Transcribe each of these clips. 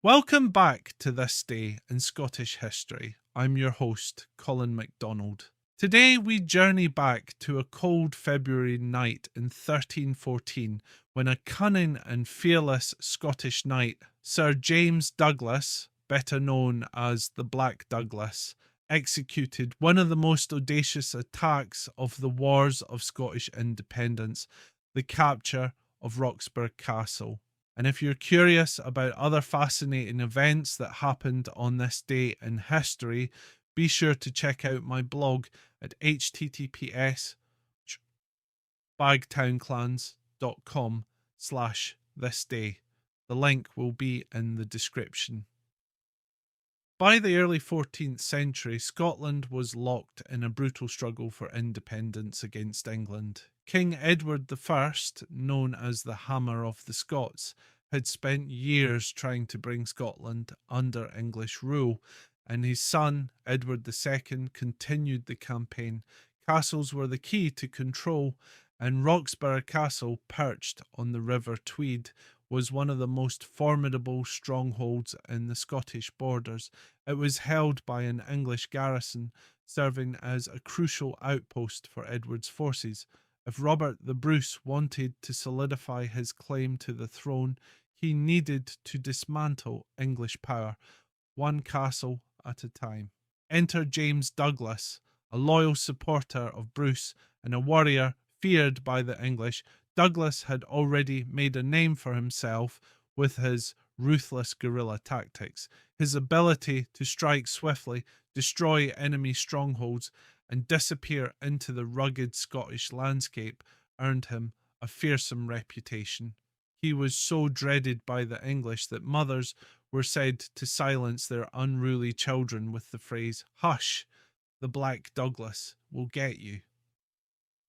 Welcome back to This Day in Scottish History. I'm your host, Colin MacDonald. Today we journey back to a cold February night in 1314 when a cunning and fearless Scottish knight, Sir James Douglas, better known as the Black Douglas, executed one of the most audacious attacks of the Wars of Scottish Independence, the capture of Roxburgh Castle. And if you're curious about other fascinating events that happened on this day in history, be sure to check out my blog at https://bagtownclans.com/thisday. The link will be in the description. By the early 14th century, Scotland was locked in a brutal struggle for independence against England. King Edward I, known as the Hammer of the Scots, had spent years trying to bring Scotland under English rule, and his son, Edward II, continued the campaign. Castles were the key to control, and Roxburgh Castle, perched on the River Tweed, was one of the most formidable strongholds in the Scottish borders. It was held by an English garrison, serving as a crucial outpost for Edward's forces. If Robert the Bruce wanted to solidify his claim to the throne, he needed to dismantle English power, one castle at a time. Enter James Douglas, a loyal supporter of Bruce and a warrior feared by the English. Douglas had already made a name for himself with his ruthless guerrilla tactics. His ability to strike swiftly, destroy enemy strongholds, and disappear into the rugged Scottish landscape earned him a fearsome reputation. He was so dreaded by the English that mothers were said to silence their unruly children with the phrase, "Hush, the Black Douglas will get you."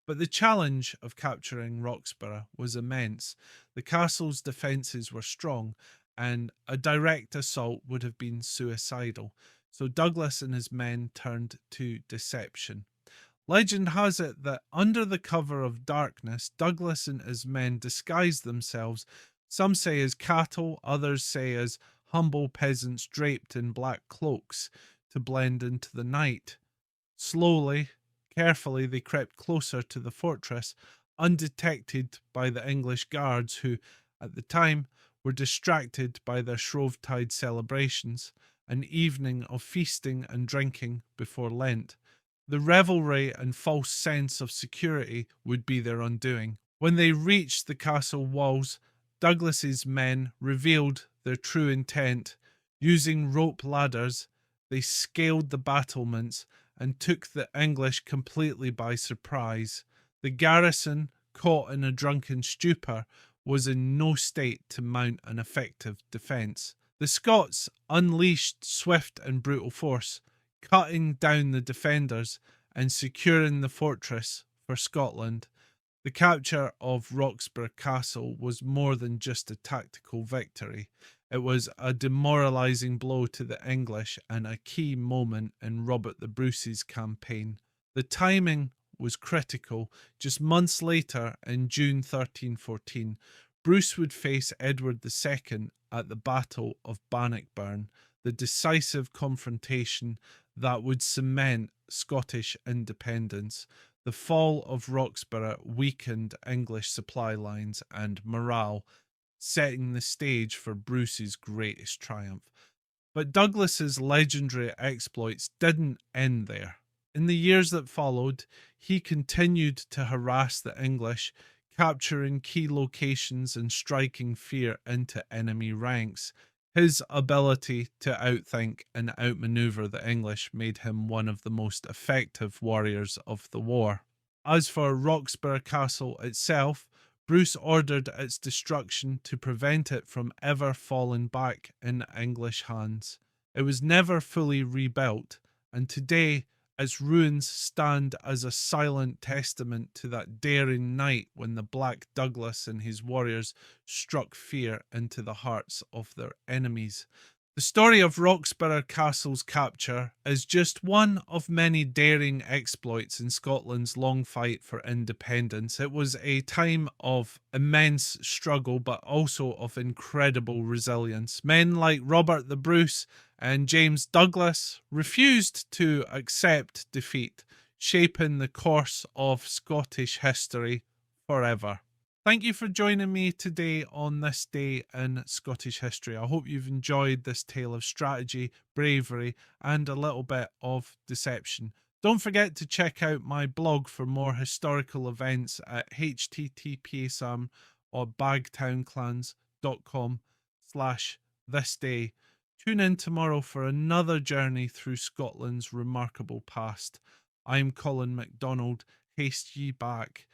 But the challenge of capturing Roxburgh was immense. The castle's defences were strong, and a direct assault would have been suicidal. So Douglas and his men turned to deception. Legend has it that under the cover of darkness, Douglas and his men disguised themselves, some say as cattle, others say as humble peasants draped in black cloaks, to blend into the night. Slowly, carefully, they crept closer to the fortress, undetected by the English guards who, at the time, were distracted by their Shrovetide celebrations, an evening of feasting and drinking before Lent. The revelry and false sense of security would be their undoing. When they reached the castle walls, Douglas's men revealed their true intent. Using rope ladders, they scaled the battlements and took the English completely by surprise. The garrison, caught in a drunken stupor, was in no state to mount an effective defence. The Scots unleashed swift and brutal force, cutting down the defenders and securing the fortress for Scotland. The capture of Roxburgh Castle was more than just a tactical victory. It was a demoralising blow to the English and a key moment in Robert the Bruce's campaign. The timing was critical. Just months later, in June 1314, Bruce would face Edward II at the Battle of Bannockburn, the decisive confrontation that would cement Scottish independence. The fall of Roxburgh weakened English supply lines and morale, setting the stage for Bruce's greatest triumph. But Douglas's legendary exploits didn't end there. In the years that followed, he continued to harass the English, capturing key locations and striking fear into enemy ranks. His ability to outthink and outmaneuver the English made him one of the most effective warriors of the war. As for Roxburgh Castle itself, Bruce ordered its destruction to prevent it from ever falling back in English hands. It was never fully rebuilt, and today its ruins stand as a silent testament to that daring night when the Black Douglas and his warriors struck fear into the hearts of their enemies. The story of Roxburgh Castle's capture is just one of many daring exploits in Scotland's long fight for independence. It was a time of immense struggle, but also of incredible resilience. Men like Robert the Bruce and James Douglas refused to accept defeat, shaping the course of Scottish history forever. Thank you for joining me today on this day in Scottish history. I hope you've enjoyed this tale of strategy, bravery, and a little bit of deception. Don't forget to check out my blog for more historical events at https or bagtownclans.com/thisday. Tune in tomorrow for another journey through Scotland's remarkable past. I'm Colin MacDonald. Haste ye back.